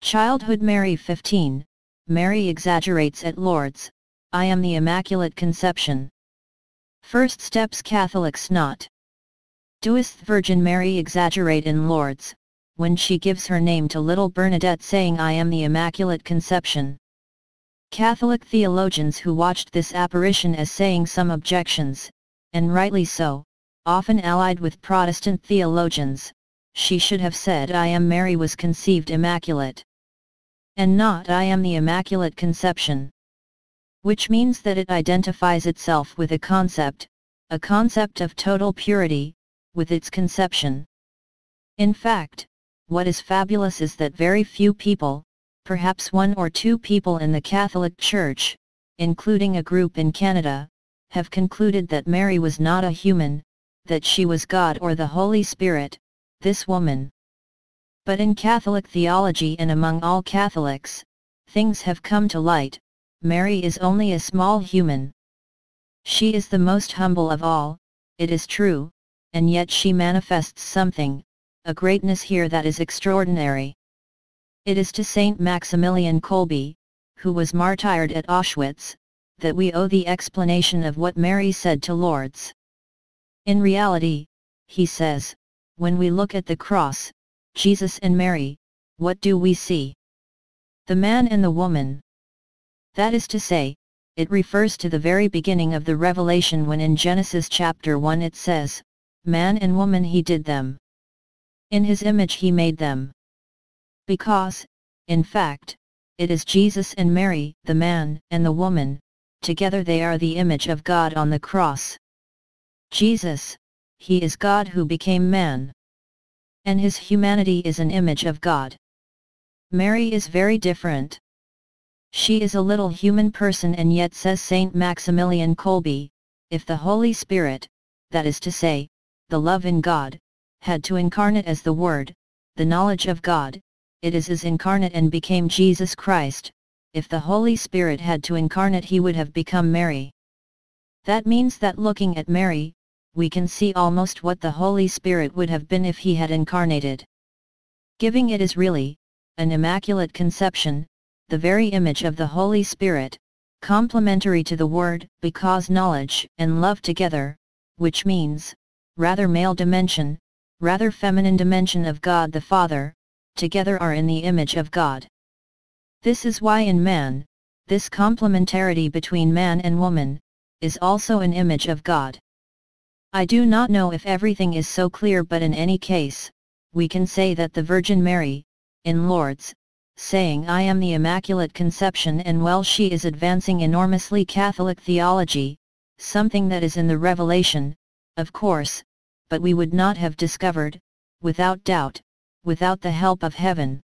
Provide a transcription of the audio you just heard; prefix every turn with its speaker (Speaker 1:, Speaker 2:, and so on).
Speaker 1: Childhood Mary 15, Mary exaggerates at Lourdes, I am the Immaculate Conception. First steps Catholics not. Doeth Virgin Mary exaggerate in Lourdes, when she gives her name to little Bernadette saying I am the Immaculate Conception. Catholic theologians who watched this apparition as saying some objections, and rightly so, often allied with Protestant theologians, she should have said I am Mary was conceived immaculate. And not I am the Immaculate Conception. Which means that it identifies itself with a concept of total purity, with its conception. In fact, what is fabulous is that very few people, perhaps one or two people in the Catholic Church, including a group in Canada, have concluded that Mary was not a human, that she was God or the Holy Spirit, this woman. But in Catholic theology and among all Catholics, things have come to light, Mary is only a small human. She is the most humble of all, it is true, and yet she manifests something, a greatness here that is extraordinary. It is to Saint Maximilian Kolbe, who was martyred at Auschwitz, that we owe the explanation of what Mary said to Lourdes. In reality, he says, when we look at the cross, Jesus and Mary, what do we see? The man and the woman. That is to say, it refers to the very beginning of the revelation when in Genesis chapter 1 it says, man and woman he did them. In his image he made them. Because, in fact, it is Jesus and Mary, the man and the woman, together they are the image of God on the cross. Jesus, he is God who became man. And his humanity is an image of God. Mary is very different. She is a little human person, and yet, says Saint Maximilian Kolbe, if the Holy Spirit, that is to say, the love in God, had to incarnate as the Word, the knowledge of God, it is as incarnate and became Jesus Christ. If the Holy Spirit had to incarnate, he would have become Mary. That means that looking at Mary, we can see almost what the Holy Spirit would have been if he had incarnated. Giving it is really, an Immaculate Conception, the very image of the Holy Spirit, complementary to the Word, because knowledge and love together, which means, rather male dimension, rather feminine dimension of God the Father, together are in the image of God. This is why in man, this complementarity between man and woman, is also an image of God. I do not know if everything is so clear, but in any case, we can say that the Virgin Mary, in Lourdes, saying I am the Immaculate Conception, and well, she is advancing enormously Catholic theology, something that is in the Revelation, of course, but we would not have discovered, without doubt, without the help of heaven.